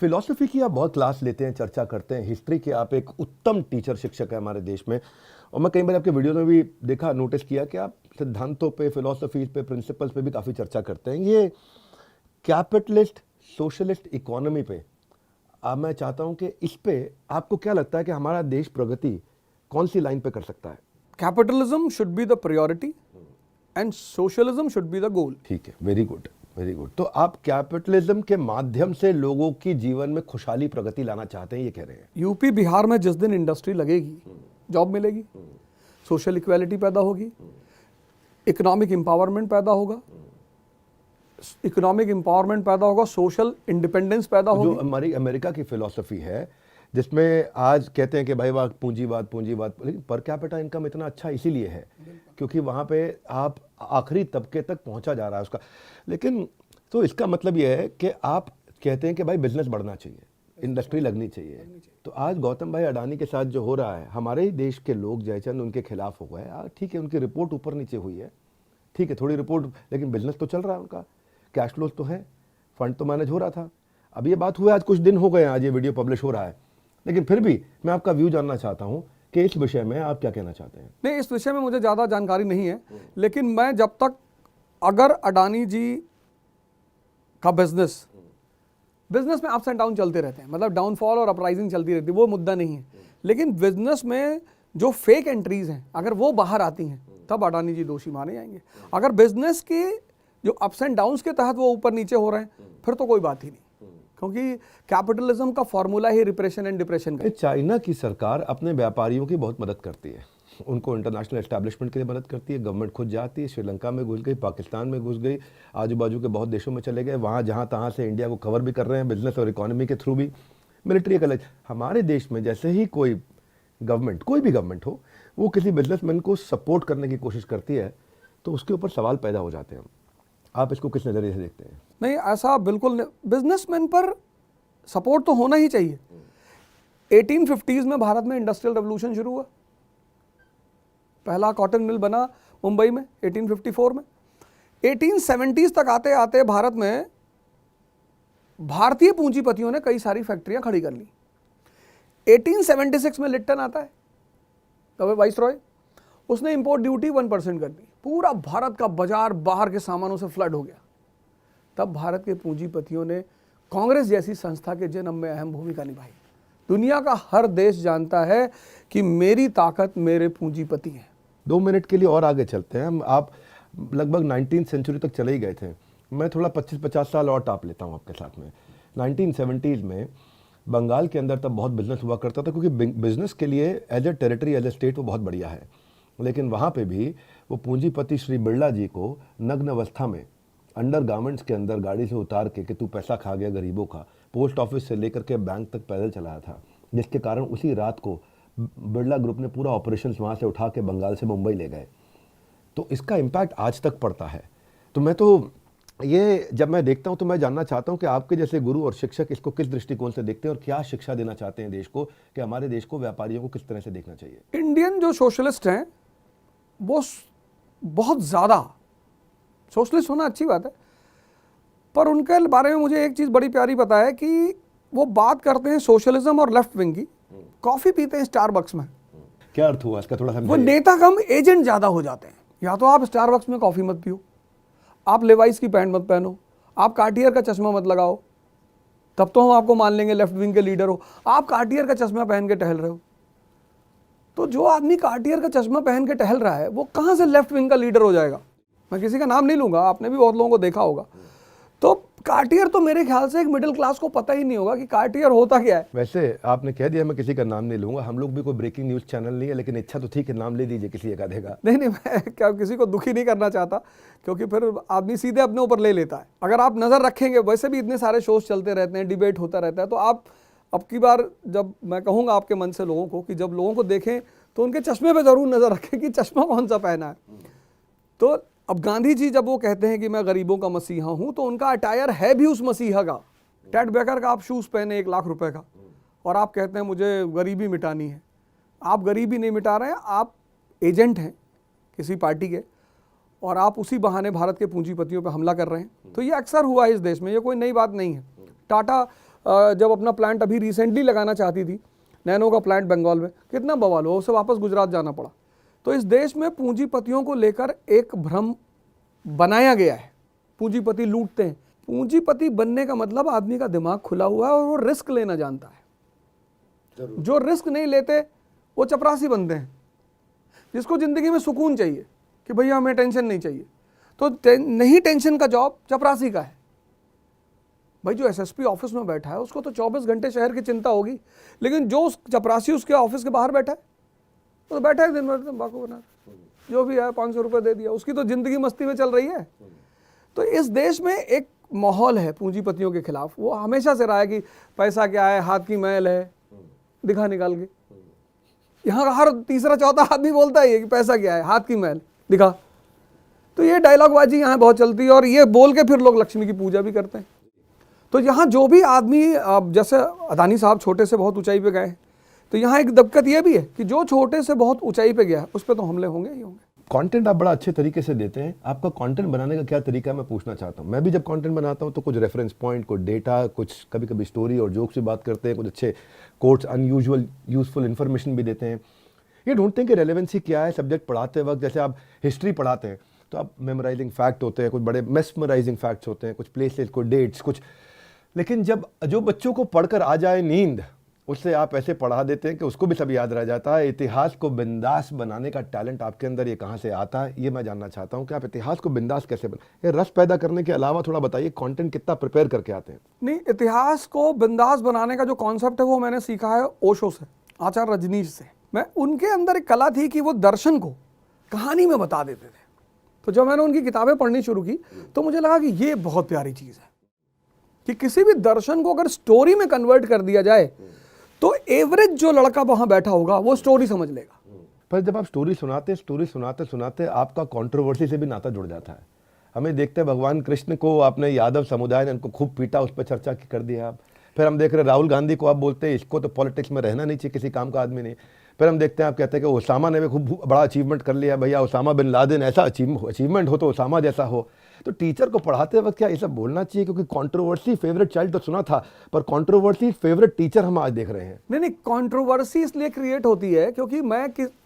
फिलॉसफी की आप बहुत क्लास लेते हैं, चर्चा करते हैं, हिस्ट्री के आप एक उत्तम टीचर, शिक्षक है हमारे देश में, और मैं कई बार आपके वीडियो में भी देखा, नोटिस किया कि आप सिद्धांतों पे, फिलॉसफी पे, प्रिंसिपल्स पे भी काफ़ी चर्चा करते हैं। ये कैपिटलिस्ट सोशलिस्ट इकोनॉमी पे अब मैं चाहता हूं कि इस पे आपको क्या लगता है कि हमारा देश प्रगति कौन सी लाइन पे कर सकता है? Capitalism should be the priority and socialism should be the goal. ठीक है, वेरी गुड, वेरी गुड। तो आप कैपिटलिज्म के माध्यम से लोगों की जीवन में खुशहाली प्रगति लाना चाहते हैं, ये कह रहे हैं? यूपी बिहार में जिस दिन इंडस्ट्री लगेगी, जॉब मिलेगी, सोशल इक्वालिटी पैदा होगी, इकोनॉमिक एम्पावरमेंट पैदा होगा, इकोनॉमिक एम्पावरमेंट पैदा होगा, सोशल इंडिपेंडेंस पैदा होगी। जो हमारी अमेरिका की फिलॉसफी है, जिसमें आज कहते हैं कि भाई वाह पूंजीवाद पूंजीवाद, लेकिन पर कैपिटा इनकम इतना अच्छा इसीलिए है क्योंकि वहाँ पे आप आखिरी तबके तक पहुँचा जा रहा है उसका। लेकिन तो इसका मतलब ये है कि आप कहते हैं कि भाई बिजनेस बढ़ना चाहिए, इंडस्ट्री लगनी चाहिए। तो आज गौतम भाई अडानी के साथ जो हो रहा है, हमारे ही देश के लोग जयचंद उनके खिलाफ हो गए। ठीक है, उनकी रिपोर्ट ऊपर नीचे हुई है, ठीक है, थोड़ी रिपोर्ट, लेकिन बिजनेस तो चल रहा है उनका, कैश फ्लोज तो है, फंड तो मैनेज हो रहा था। अब ये बात हुई आज कुछ दिन हो गए, आज ये वीडियो पब्लिश हो रहा है, लेकिन फिर भी मैं आपका व्यू जानना चाहता हूं कि इस विषय में आप क्या कहना चाहते हैं? नहीं, इस विषय में मुझे ज़्यादा जानकारी नहीं है, लेकिन मैं जब तक, अगर अडानी जी का बिजनेस में अप्स एंड डाउन चलते रहते हैं, मतलब डाउनफॉल और अपराइजिंग चलती रहती है, वो मुद्दा नहीं है। लेकिन बिजनेस में जो फेक एंट्रीज हैं, अगर वो बाहर आती हैं, तब अडानी जी दोषी माने जाएंगे। अगर बिजनेस के जो अप्स एंड डाउन्स के तहत वो ऊपर नीचे हो रहे हैं, फिर तो कोई बात ही नहीं, क्योंकि कैपिटलिज्म का formula he repression and depression का। चाइना की सरकार अपने व्यापारियों की बहुत मदद करती है, उनको इंटरनेशनल एस्टैब्लिशमेंट के लिए मदद करती है। गवर्नमेंट खुद जाती है, श्रीलंका में घुस गई, पाकिस्तान में घुस गई, आजू बाजू के बहुत देशों में चले गए, वहाँ जहाँ तहाँ से इंडिया को कवर भी कर रहे हैं, बिजनेस और इकोनॉमी के थ्रू भी, मिलिट्री का। हमारे देश में जैसे ही कोई गवर्नमेंट, कोई भी गवर्नमेंट हो, वो किसी बिजनेसमैन को सपोर्ट करने की कोशिश करती है, तो उसके ऊपर सवाल पैदा हो जाते हैं। आप इसको किस नज़रिए से देखते हैं? नहीं, ऐसा बिल्कुल नहीं, बिजनेसमैन पर सपोर्ट तो होना ही चाहिए। 1850s में भारत में इंडस्ट्रियल रेवोल्यूशन शुरू हुआ, पहला कॉटन मिल बना मुंबई में 1854 में। 1870s तक आते आते भारत में भारतीय पूंजीपतियों ने कई सारी फैक्ट्रियां खड़ी कर ली। 1876 में लिप्टन आता है, तब वाइसरॉय, उसने इंपोर्ट ड्यूटी 1% कर दी, पूरा भारत का बाजार बाहर के सामानों से फ्लड हो गया। तब भारत के पूंजीपतियों ने कांग्रेस जैसी संस्था के जन्म में अहम भूमिका निभाई। दुनिया का हर देश जानता है कि मेरी ताकत मेरे पूंजीपति हैं, 2 मिनट के लिए और आगे चलते हैं हम। आप लगभग 19th सेंचुरी तक चले ही गए थे। मैं थोड़ा 25-50 साल और टाप लेता हूँ आपके साथ में। 1970s में बंगाल के अंदर तब बहुत बिजनेस हुआ करता था, क्योंकि बिजनेस के लिए as a territory, as a state वो बहुत बढ़िया है। लेकिन वहाँ पे भी वो पूंजीपति श्री बिरला जी को नग्न अवस्था में अंडर गारमेंट्स के अंदर गाड़ी से उतार के कि तू पैसा खा गया गरीबों का, पोस्ट ऑफिस से लेकर के बैंक तक पैदल चलाया था, जिसके कारण उसी रात को बिरला ग्रुप ने पूरा ऑपरेशंस वहाँ से उठा के बंगाल से मुंबई ले गए। तो इसका इम्पैक्ट आज तक पड़ता है। तो मैं तो ये जब मैं देखता हूँ तो मैं जानना चाहता हूँ कि आपके जैसे गुरु और शिक्षक इसको किस दृष्टिकोण से देखते हैं और क्या शिक्षा देना चाहते हैं देश को, कि हमारे देश को व्यापारियों को किस तरह से देखना चाहिए। इंडियन जो सोशलिस्ट हैं वो बहुत ज़्यादा, सोशलिस्ट होना अच्छी बात है, पर उनके बारे में मुझे एक चीज़ बड़ी प्यारी पता है कि वो बात करते हैं सोशलिज्म और लेफ्ट विंग की, कॉफ़ी पीते हैं स्टारबक्स में। क्या अर्थ हुआ इसका, थोड़ा वो समझाइए। नेता कम एजेंट ज़्यादा हो जाते हैं। या तो आप स्टारबक्स में कॉफ़ी मत पियो, आप लेवाइस की पैंट मत पहनो, आप कार्टियर का चश्मा मत लगाओ, तब तो हम आपको मान लेंगे लेफ्ट विंग के लीडर हो। आप कार्टियर का चश्मा पहन के टहल रहे हो, तो जो आदमी कार्टियर का चश्मा पहन के टहल रहा है वो कहाँ से लेफ्ट विंग का लीडर हो जाएगा। मैं किसी का नाम नहीं लूँगा, आपने भी बहुत लोगों को देखा होगा। तो कार्टियर तो मेरे ख्याल से एक मिडिल क्लास को पता ही नहीं होगा कि कार्टियर होता क्या है। वैसे आपने कह दिया, मैं किसी का नाम नहीं लूंगा, हम लोग भी कोई ब्रेकिंग न्यूज़ चैनल नहीं है, लेकिन इच्छा तो ठीक है, नाम ले दीजिए किसी एक आधे का। नहीं, मैं क्या किसी को दुखी नहीं करना चाहता, क्योंकि फिर आदमी सीधे अपने ऊपर ले लेता है। अगर आप नज़र रखेंगे, वैसे भी इतने सारे शोज चलते रहते हैं, डिबेट होता रहता है, तो आप अब की बार जब मैं कहूँगा आपके मन से लोगों को कि जब लोगों को देखें तो उनके चश्मे पे ज़रूर नज़र रखें कि चश्मा कौन सा पहना है। तो अब गांधी जी जब वो कहते हैं कि मैं गरीबों का मसीहा हूँ, तो उनका अटायर है भी उस मसीहा का। टेड बेकर का आप शूज़ पहने 1 लाख रुपए का, और आप कहते हैं मुझे गरीबी मिटानी है। आप गरीबी नहीं मिटा रहे हैं, आप एजेंट हैं किसी पार्टी के, और आप उसी बहाने भारत के पूंजीपतियों पे हमला कर रहे हैं। तो ये अक्सर हुआ है इस देश में, ये कोई नई बात नहीं है। टाटा जब अपना प्लांट अभी रिसेंटली लगाना चाहती थी, नैनो का प्लांट बंगाल में, कितना बवाल हुआ, उसे वापस गुजरात जाना पड़ा। तो इस देश में पूंजीपतियों को लेकर एक भ्रम बनाया गया है, पूंजीपति लूटते हैं। पूंजीपति बनने का मतलब आदमी का दिमाग खुला हुआ है और वो रिस्क लेना जानता है। जो रिस्क नहीं लेते वो चपरासी बनते हैं। जिसको ज़िंदगी में सुकून चाहिए कि भैया हमें टेंशन नहीं चाहिए, तो नहीं टेंशन का जॉब चपरासी का है। भाई जो एसएसपी ऑफिस में बैठा है उसको तो 24 घंटे शहर की चिंता होगी, लेकिन जो चपरासी उसके ऑफिस के बाहर बैठा है, तो बैठा है दिन भर बाकू बना, जो भी है 500 रुपये दे दिया, उसकी तो ज़िंदगी मस्ती में चल रही है। तो इस देश में एक माहौल है पूंजीपतियों के खिलाफ, वो हमेशा से रहा है कि पैसा क्या है, हाथ की मैल है, दिखा निकाल के। यहाँ हर तीसरा चौथा आदमी बोलता है कि पैसा क्या है, हाथ की मैल दिखा। तो ये डायलॉगबाजी यहाँ बहुत चलती है, और ये बोल के फिर लोग लक्ष्मी की पूजा भी करते हैं। तो यहाँ जो भी आदमी, जैसे अदानी साहब छोटे से बहुत ऊंचाई पे गए हैं, तो यहाँ एक दिक्कत ये भी है कि जो छोटे से बहुत ऊंचाई पे गया है उस पर तो हमले होंगे ही होंगे। कंटेंट आप बड़ा अच्छे तरीके से देते हैं। आपका कंटेंट बनाने का क्या तरीका है, मैं पूछना चाहता हूँ। मैं भी जब कंटेंट बनाता हूँ तो कुछ रेफरेंस पॉइंट, कुछ डेटा, कुछ कभी कभी स्टोरी और जोक्स भी बात करते हैं, कुछ अच्छे कोट्स, अनयूजुअल यूजफुल इन्फॉर्मेशन भी देते हैं। ये ढूंढते हैं कि रेलेवेंसी क्या है सब्जेक्ट पढ़ाते वक्त। जैसे आप हिस्ट्री पढ़ाते हैं तो आप मेमोराइजिंग फैक्ट होते हैं, कुछ बड़े मेस्मराइजिंग फैक्ट्स होते हैं, कुछ प्लेसेस, कुछ डेट्स, कुछ। लेकिन जब जो बच्चों को पढ़कर आ जाए नींद, उससे आप ऐसे पढ़ा देते हैं कि उसको भी सब याद रह जाता है। इतिहास को बिंदास बनाने का टैलेंट आपके अंदर ये कहाँ से आता है, ये मैं जानना चाहता हूँ कि आप इतिहास को बिंदास कैसे ये रस पैदा करने के अलावा थोड़ा बताइए कंटेंट कितना प्रिपेयर करके आते हैं। नहीं, इतिहास को बिंदास बनाने का जो कॉन्सेप्ट है वो मैंने सीखा है ओशो से, आचार्य रजनीश से। मैं उनके अंदर एक कला थी कि वो दर्शन को कहानी में बता देते थे। तो जब मैंने उनकी किताबें पढ़नी शुरू की तो मुझे लगा कि ये बहुत प्यारी चीज़ है कि किसी भी दर्शन को अगर स्टोरी में कन्वर्ट कर दिया जाए तो एवरेज जो लड़का वहां बैठा होगा वो स्टोरी समझ लेगा। पर जब आप स्टोरी सुनाते सुनाते आपका कंट्रोवर्सी से भी नाता जुड़ जाता है। हमें देखते हैं भगवान कृष्ण को आपने यादव समुदाय ने उनको खूब पीटा, उस पर चर्चा कर दिया आप। फिर हम देख रहे राहुल गांधी को आप बोलते हैं इसको तो पॉलिटिक्स में रहना नहीं चाहिए, किसी काम का आदमी नहीं। फिर हम देखते हैं आप कहते हैं कि ओसामा ने भी खूब बड़ा अचीवमेंट कर लिया। भैया ओसामा बिन लादेन ऐसा अचीवमेंट हो तो ओसामा जैसा हो। तो टीचर को पढ़ाते वक्त क्या ये सब बोलना चाहिए? क्योंकि कंट्रोवर्सी फेवरेट चाइल्ड तो सुना था, पर कंट्रोवर्सी फेवरेट टीचर हम आज देख रहे हैं। नहीं, कंट्रोवर्सी इसलिए क्रिएट होती है क्योंकि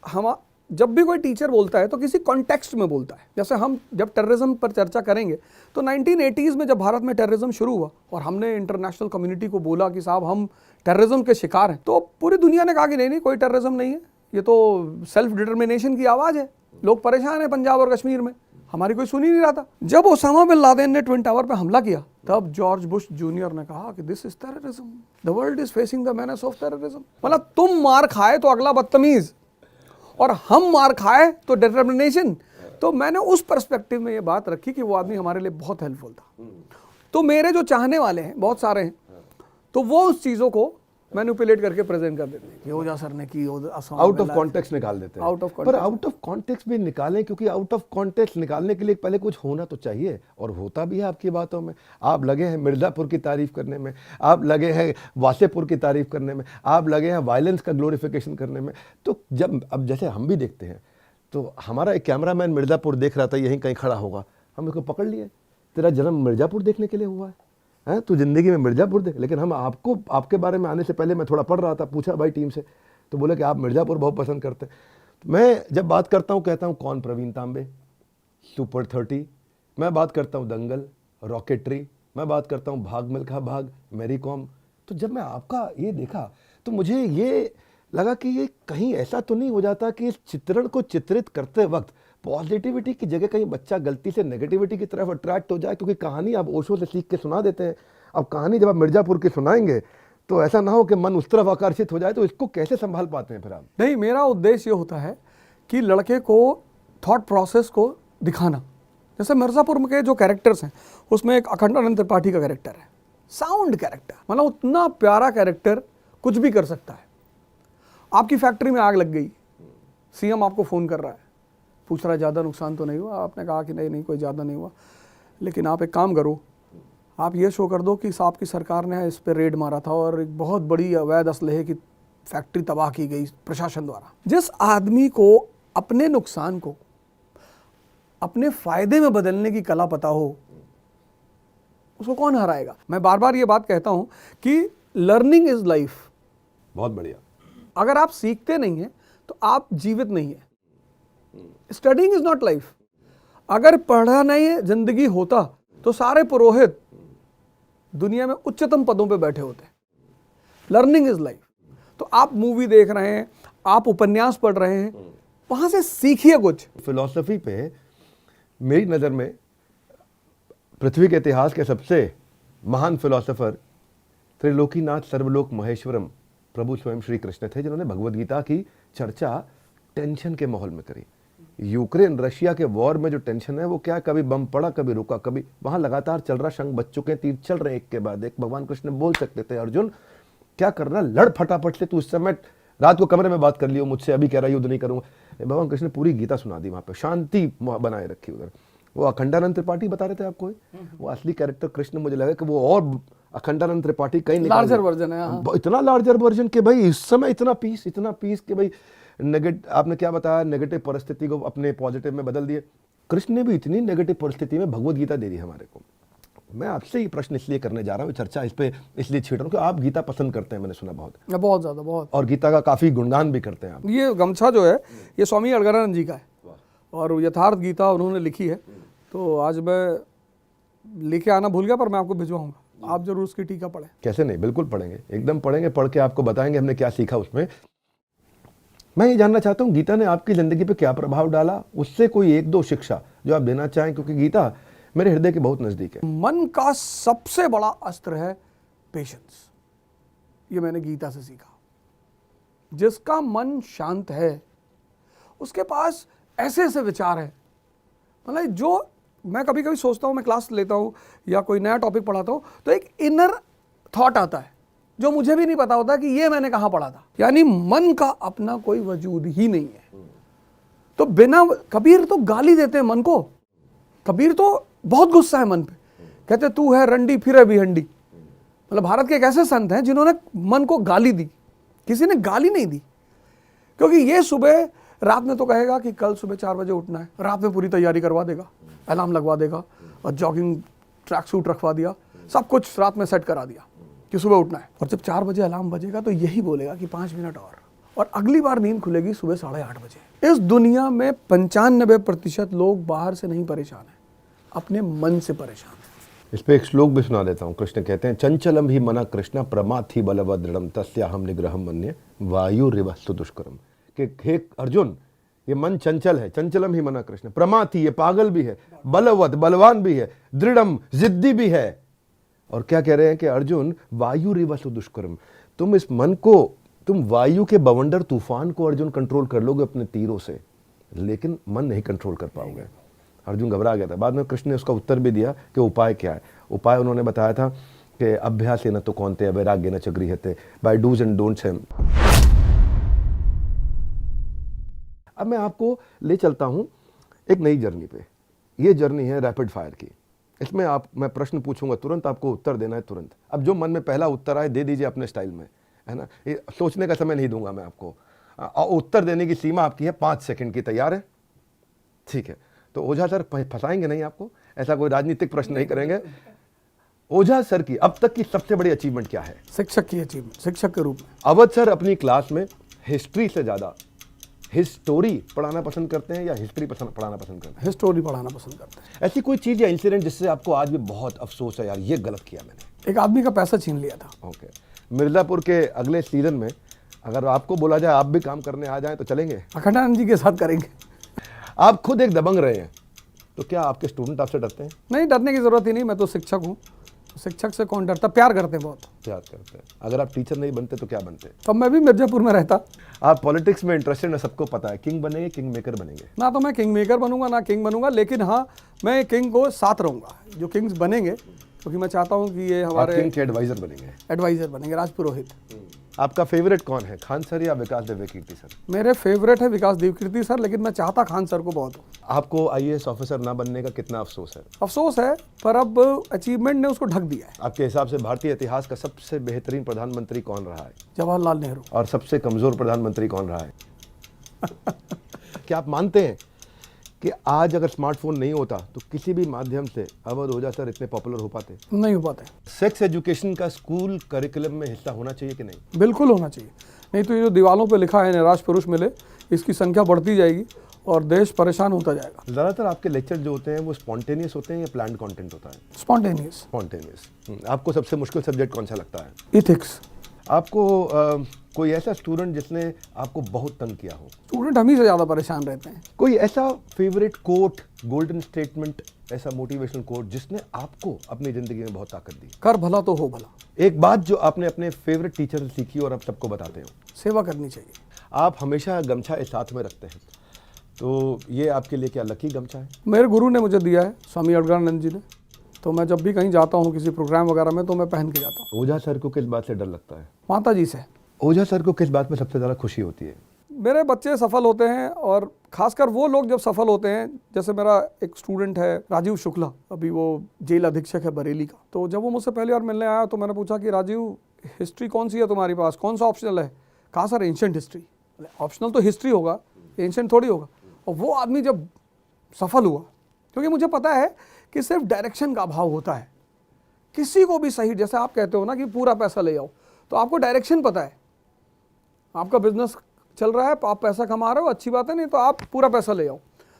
हम जब भी कोई टीचर बोलता है तो किसी कॉन्टेक्स्ट में बोलता है। जैसे हम जब टेररिज्म पर चर्चा करेंगे तो 1980s में जब भारत में टेररिज्म शुरू हुआ और हमने इंटरनेशनल कम्युनिटी को बोला कि साहब हम टेररिज्म के शिकार हैं, तो पूरी दुनिया ने कहा कि नहीं कोई टेररिज्म नहीं है, ये तो सेल्फ डिटर्मिनेशन की आवाज़ है। लोग परेशान हैं पंजाब और कश्मीर में, हमारी कोई सुन ही नहीं रहा था। जब ओसामा बिन लादेन ने ट्विन टावर पे हमला किया, तब जॉर्ज बुश जूनियर ने कहा कि this is terrorism, the world is facing the menace of terrorism. मतलब तुम मार खाए तो अगला बदतमीज, और हम मार खाए तो डिटर्मिनेशन। तो मैंने उस पर्सपेक्टिव में ये बात रखी कि वो आदमी हमारे लिए बहुत हेल्पफुल था। तो मेरे जो चाहने वाले हैं बहुत सारे हैं, तो वो उस चीज़ों को मैनिपुलेट करके प्रेजेंट कर देते हैं कि ओझा सर ने की, आउट ऑफ कॉन्टेक्स्ट निकाल देते हैं। आउट ऑफ पर आउट ऑफ कॉन्टेक्स्ट भी निकालें, क्योंकि आउट ऑफ कॉन्टेक्स्ट निकालने के लिए पहले कुछ होना तो चाहिए, और होता भी है आपकी बातों में। आप लगे हैं मिर्ज़ापुर की तारीफ करने में, आप लगे हैं वासेपुर की तारीफ करने में, आप लगे हैं वायलेंस का ग्लोरिफिकेशन करने में। तो जब अब जैसे हम भी देखते हैं, तो हमारा एक कैमरामैन मिर्ज़ापुर देख रहा था, यहीं कहीं खड़ा होगा, हम उसको पकड़ लिए, तेरा जन्म मिर्ज़ापुर देखने के लिए हुआ है, तू जिंदगी में मिर्ज़ापुर देख। लेकिन हम आपको, आपके बारे में आने से पहले मैं थोड़ा पढ़ रहा था, पूछा भाई टीम से, तो बोले कि आप मिर्ज़ापुर बहुत पसंद करते हैं। तो मैं जब बात करता हूँ कहता हूँ कौन प्रवीण तांबे, सुपर 30, मैं बात करता हूँ दंगल, रॉकेटरी, मैं बात करता हूँ भाग मिल्खा भाग, मैरी कॉम। तो जब मैं आपका ये देखा तो मुझे ये लगा कि ये कहीं ऐसा तो नहीं हो जाता कि इस चित्रण को चित्रित करते वक्त पॉजिटिविटी की जगह कहीं बच्चा गलती से नेगेटिविटी की तरफ अट्रैक्ट हो जाए, क्योंकि कहानी आप ओशो से सीख के सुना देते हैं। अब कहानी जब आप मिर्ज़ापुर की सुनाएंगे तो ऐसा ना हो कि मन उस तरफ आकर्षित हो जाए, तो इसको कैसे संभाल पाते हैं फिर आप? नहीं, मेरा उद्देश्य ये होता है कि लड़के को थॉट प्रोसेस को दिखाना। जैसे मिर्ज़ापुर के जो कैरेक्टर्स हैं, उसमें एक अखंडानंद त्रिपाठी का कैरेक्टर है, साउंड कैरेक्टर, मतलब उतना प्यारा कैरेक्टर, कुछ भी कर सकता है। आपकी फैक्ट्री में आग लग गई, सीएम आपको फ़ोन कर रहा है, पूछ रहा है ज़्यादा नुकसान तो नहीं हुआ? आपने कहा कि नहीं कोई ज़्यादा नहीं हुआ, लेकिन आप एक काम करो, आप ये शो कर दो कि आपकी सरकार ने इस पर रेड मारा था और एक बहुत बड़ी अवैध असलहे की फैक्ट्री तबाह की गई प्रशासन द्वारा। जिस आदमी को अपने नुकसान को अपने फ़ायदे में बदलने की कला पता हो, उसको कौन हराएगा? मैं बार बार ये बात कहता हूँ कि लर्निंग इज़ लाइफ। बहुत बढ़िया। अगर आप सीखते नहीं हैं तो आप जीवित नहीं है। Studying is not life. अगर पढ़ा नहीं जिंदगी होता तो सारे पुरोहित दुनिया में उच्चतम पदों पे बैठे होते। Learning is life. तो आप मूवी देख रहे हैं, आप उपन्यास पढ़ रहे हैं, वहां से सीखिए कुछ। फिलॉसफी पे मेरी नज़र में पृथ्वी के इतिहास के सबसे महान फिलॉसफर त्रिलोकीनाथ सर्वलोक महेश्वरम प्रभु स्वयं श्री कृष्ण थे, जिन्होंने भगवद गीता की चर्चा टेंशन के माहौल में करी। यूक्रेन रशिया के वॉर में जो टेंशन है वो क्या, कभी बम पड़ा, कभी रुका, कभी वहां लगातार चल रहा, शंख बज चुके, तीर चल रहे एक के बाद एक। भगवान कृष्ण बोल सकते थे, अर्जुन क्या करना, लड़ फटाफट से, तू इस समय रात को कमरे में बात कर लियो मुझसे, अभी कह रहा युद्ध नहीं करूंगा। भगवान कृष्ण ने पूरी गीता सुना दी, वहां पे शांति बनाए रखी उधर। वो अखंडानंद त्रिपाठी बता रहे थे आपको, वो असली कैरेक्टर कृष्ण, मुझे लगा कि वो और अखंडानंद त्रिपाठी कहीं लार्जर वर्जन है। हाँ। इतना लार्जर वर्जन के भाई इस समय इतना पीस के भाई आपने क्या बताया, नेगेटिव परिस्थिति को अपने पॉजिटिव में बदल दिए। कृष्ण ने भी इतनी नेगेटिव परिस्थिति में भगवद गीता दे दी हमारे को। मैं आपसे ये प्रश्न इसलिए करने जा रहा हूँ, चर्चा इस पे इसलिए छेड़ रहा हूँ कि आप गीता पसंद करते हैं, मैंने सुना बहुत ज्यादा, बहुत, और गीता का काफी गुणगान भी करते हैं आप। ये गमछा जो है ये स्वामी अड़गड़ानंद जी का है और यथार्थ गीता उन्होंने लिखी है। तो आज मैं लेके आना भूल गया, पर मैं आपको भिजवाऊंगा, आप जरूर उसकी टीका पढ़ें। कैसे नहीं, बिल्कुल पढ़ेंगे, एकदम पढ़ेंगे, पढ़ के आपको बताएंगे हमने क्या सीखा उसमें। मैं ये जानना चाहता हूँ गीता ने आपकी जिंदगी पे क्या प्रभाव डाला, उससे कोई एक दो शिक्षा जो आप देना चाहें, क्योंकि गीता मेरे हृदय के बहुत नजदीक है। मन का सबसे बड़ा अस्त्र है पेशेंस। ये मैंने गीता से सीखा। जिसका मन शांत है उसके पास ऐसे ऐसे विचार है, मतलब जो मैं कभी कभी सोचता हूँ, मैं क्लास लेता हूँ या कोई नया टॉपिक पढ़ाता हूँ तो एक इनर थॉट आता है जो मुझे भी नहीं पता होता कि ये मैंने कहाँ पढ़ा था। यानी मन का अपना कोई वजूद ही नहीं है। तो बिना, कबीर तो गाली देते हैं मन को। कबीर तो बहुत गुस्सा है मन पे, कहते तू है रंडी फिर भी हंडी। मतलब भारत के एक ऐसे संत हैं जिन्होंने मन को गाली दी, किसी ने गाली नहीं दी। क्योंकि ये सुबह रात में तो कहेगा कि कल सुबह 4 बजे उठना है, रात में पूरी तैयारी करवा देगा, अलार्म लगवा देगा और जॉगिंग ट्रैक सूट रखवा दिया, सब कुछ रात में सेट करा दिया कि सुबह उठना है। और जब 4 बजे अलार्म बजेगा तो यही बोलेगा कि 5 मिनट और अगली बार नींद खुलेगी सुबह 8:30 बजे। इस दुनिया में 95% लोग बाहर से नहीं परेशान हैं, अपने मन से परेशान है। इस पे एक श्लोक भी सुना देता हूँ। कृष्ण कहते हैं, चंचलम ही मना कृष्ण प्रमाथि बलवदृढ़म तस्याहम निग्रहम मन्ये वायु रिवस्तु दुष्करम। कि हे अर्जुन, ये मन चंचल है, चंचलम ही मना कृष्ण, प्रमाथी ये पागल भी है, बलवत बलवान भी है, दृढ़म जिद्दी भी है। और क्या कह रहे हैं कि अर्जुन वायु रिवसु दुष्कर्म, तुम इस मन को, तुम वायु के बवंडर तूफान को अर्जुन कंट्रोल कर लोगे अपने तीरों से, लेकिन मन नहीं कंट्रोल कर पाओगे। अर्जुन घबरा गया था। बाद में कृष्ण ने उसका उत्तर भी दिया कि उपाय क्या है। उपाय उन्होंने बताया था कि अभ्यास न तो कौनते वैराग्य न च गृह्यते, बाय डूज एंड डोंट्स है। अब मैं आपको ले चलता हूं एक नई जर्नी पे। ये जर्नी है रैपिड फायर की। इसमें मैं प्रश्न पूछूंगा, तुरंत आपको उत्तर देना है, तुरंत। अब जो मन में पहला उत्तर आए दे दीजिए अपने स्टाइल में, है ना। ये सोचने का समय नहीं दूंगा मैं आपको। उत्तर देने की सीमा आपकी है 5 सेकंड की। तैयार है? ठीक है। तो ओझा सर फंसाएंगे नहीं आपको, ऐसा कोई राजनीतिक प्रश्न नहीं करेंगे। ओझा सर की अब तक की सबसे बड़ी अचीवमेंट क्या है? शिक्षक की अचीवमेंट, शिक्षक के रूप में। अवध सर अपनी क्लास में हिस्ट्री से ज्यादा हिस्टोरी पढ़ाना पसंद करते हैं या हिस्ट्री पढ़ाना पसंद करते हैं? हिस्टोरी पढ़ाना पसंद करते हैं। ऐसी कोई चीज या इंसिडेंट जिससे आपको आज भी बहुत अफसोस है, यार ये गलत किया मैंने? एक आदमी का पैसा छीन लिया था। ओके। मिर्जापुर के अगले सीजन में अगर आपको बोला जाए आप भी काम करने आ जाएं तो चलेंगे? अखंडानंद जी के साथ करेंगे। आप खुद एक दबंग रहे हैं, तो क्या आपके स्टूडेंट आपसे डरते हैं? नहीं, डरने की जरूरत ही नहीं, मैं तो शिक्षक हूँ। शिक्षक से कौन डरता? प्यार करते हैं बहुत। प्यार करते हैं। अगर आप टीचर नहीं बनते तो क्या बनते? तब मैं भी मिर्जापुर में रहता। आप पॉलिटिक्स में इंटरेस्टेड है, सबको पता है। किंग बनेंगे, किंग मेकर बनेंगे? ना तो मैं किंग मेकर बनूंगा ना किंग बनूंगा, लेकिन हाँ मैं किंग को साथ रहूंगा जो किंग्स बनेंगे, क्योंकि मैं चाहता हूँ कि ये हमारे किंग के एडवाइजर बनेंगे। एडवाइजर बनेंगे, राजपुरोहित। आपका फेवरेट कौन है, खान सर या विकास देवकीर्ति सर? मेरे फेवरेट है विकास देवकीर्ति सर, लेकिन मैं चाहता खान सर को बहुत हूँ। आपको आईएएस ऑफिसर ना बनने का कितना अफसोस है? अफसोस है, पर अब अचीवमेंट ने उसको ढक दिया है। आपके हिसाब से भारतीय इतिहास का सबसे बेहतरीन प्रधानमंत्री कौन रहा है? जवाहरलाल नेहरू। और सबसे कमजोर प्रधानमंत्री कौन रहा है? क्या आप मानते हैं कि आज अगर स्मार्टफोन नहीं होता तो किसी भी माध्यम से अवध ओझा सर इतने पॉपुलर हो पाते? नहीं हो पाते। सेक्स एजुकेशन का स्कूल करिकुलम में हिस्सा होना चाहिए कि नहीं? बिल्कुल होना चाहिए, नहीं तो ये जो दीवालों पे लिखा है निराश पुरुष मिले, इसकी संख्या बढ़ती जाएगी और देश परेशान होता जाएगा। ज़्यादातर आपके लेक्चर जो होते हैं वो स्पॉन्टेनियस होते हैं या प्लान्ड कंटेंट होता है? स्पॉन्टेनियस। स्पॉन्टेनियस। आपको सबसे मुश्किल सब्जेक्ट कौन सा लगता है? इथिक्स। आपको कोई ऐसा स्टूडेंट जिसने आपको बहुत तंग किया हो? स्टूडेंट हम ही से ज़्यादा परेशान रहते हैं। कोई ऐसा फेवरेट कोट, गोल्डन स्टेटमेंट, ऐसा मोटिवेशनल कोट जिसने आपको अपनी जिंदगी में बहुत ताकत दी? कर भला तो हो भला। एक बात जो आपने अपने फेवरेट टीचर से सीखी और आप सबको बताते हो? सेवा करनी चाहिए। आप हमेशा गमछा एक साथ में रखते हैं, तो ये आपके लिए क्या लकी गमछा है? मेरे गुरु ने मुझे दिया है, स्वामी अड़गड़ानंद जी ने, तो मैं जब भी कहीं जाता हूँ किसी प्रोग्राम वगैरह में तो मैं पहन के जाता हूँ। ओझा सर को किस बात से डर लगता है? माता जी से। ओझा सर को किस बात में सबसे ज़्यादा खुशी होती है? मेरे बच्चे सफल होते हैं, और खासकर वो लोग जब सफल होते हैं, जैसे मेरा एक स्टूडेंट है राजीव शुक्ला, अभी वो जेल अधीक्षक है बरेली का। तो जब वो मुझसे पहली बार मिलने आया तो मैंने पूछा कि राजीव हिस्ट्री कौन सी है तुम्हारे पास, कौन सा ऑप्शनल है? कहा सर एंशिएंट हिस्ट्री। ऑप्शनल तो हिस्ट्री होगा, एंशिएंट थोड़ी होगा। और वो आदमी जब सफल हुआ, क्योंकि मुझे पता है कि सिर्फ डायरेक्शन का अभाव होता है। किसी को भी सही, जैसे आप कहते हो ना कि पूरा पैसा ले आओ, तो आपको डायरेक्शन पता है, आपका बिजनेस चल रहा है, आप पैसा कमा रहे हो, अच्छी बात है, नहीं तो आप पूरा पैसा ले आओ।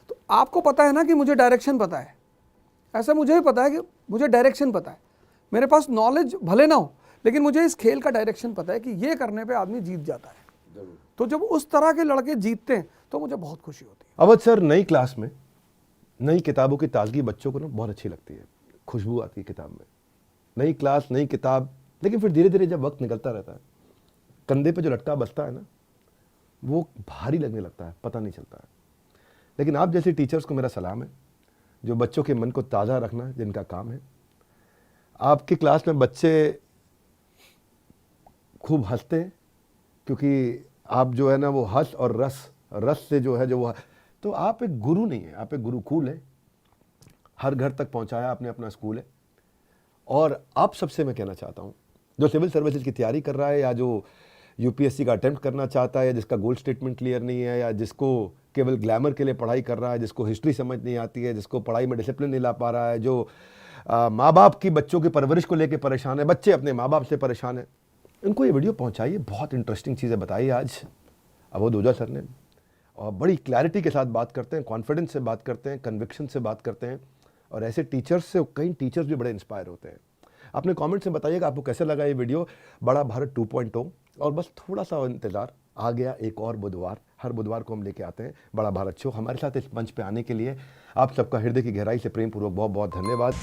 तो आपको पता है ना कि मुझे डायरेक्शन पता है। ऐसा मुझे ही पता है कि मुझे डायरेक्शन पता है। मेरे पास नॉलेज भले ना हो, लेकिन मुझे इस खेल का डायरेक्शन पता है कि ये करने पे आदमी जीत जाता है। तो जब उस तरह के लड़के जीतते हैं तो मुझे बहुत खुशी होती है। अवध सर, नई क्लास में नई किताबों की ताजगी बच्चों को ना बहुत अच्छी लगती है, खुशबू आती है किताब में। नई क्लास, नई किताब, लेकिन फिर धीरे धीरे जब वक्त निकलता रहता है, कंधे पे जो लटका बसता है ना, वो भारी लगने लगता है, पता नहीं चलता है। लेकिन आप जैसे टीचर्स को मेरा सलाम है, जो बच्चों के मन को ताज़ा रखना जिनका काम है। आपकी क्लास में बच्चे खूब हंसते हैं, क्योंकि आप जो है ना वो हंस और रस से जो है जो वो, तो आप एक गुरु नहीं है, आप एक गुरुकुल है। हर घर तक पहुंचाया आपने अपना स्कूल है। और आप सबसे मैं कहना चाहता हूं, जो सिविल सर्विसेज की तैयारी कर रहा है, या जो यूपीएससी का अटेम्प्ट करना चाहता है, या जिसका गोल्ड स्टेटमेंट क्लियर नहीं है, या जिसको केवल ग्लैमर के लिए पढ़ाई कर रहा है, जिसको हिस्ट्री समझ नहीं आती है, जिसको पढ़ाई में डिसिप्लिन नहीं ला पा रहा है, जो माँ बाप की बच्चों की परवरिश को लेकर परेशान है, बच्चे अपने माँ बाप से परेशान है, इनको ये वीडियो पहुंचाइए। बहुत इंटरेस्टिंग चीज़ें बताई आज अवध ओझा सर ने, और बड़ी क्लैरिटी के साथ बात करते हैं, कॉन्फिडेंस से बात करते हैं, कन्विक्शन से बात करते हैं। और ऐसे टीचर्स से कई टीचर्स भी बड़े इंस्पायर होते हैं। अपने कमेंट्स में बताइएगा आपको कैसे लगा ये वीडियो, बड़ा भारत 2.0। और बस थोड़ा सा इंतज़ार, आ गया एक और बुधवार, हर बुधवार को हम लेके आते हैं बड़ा भारत शो। हमारे साथ इस मंच पे आने के लिए आप सबका हृदय की गहराई से प्रेम पूर्वक बहुत बहुत धन्यवाद।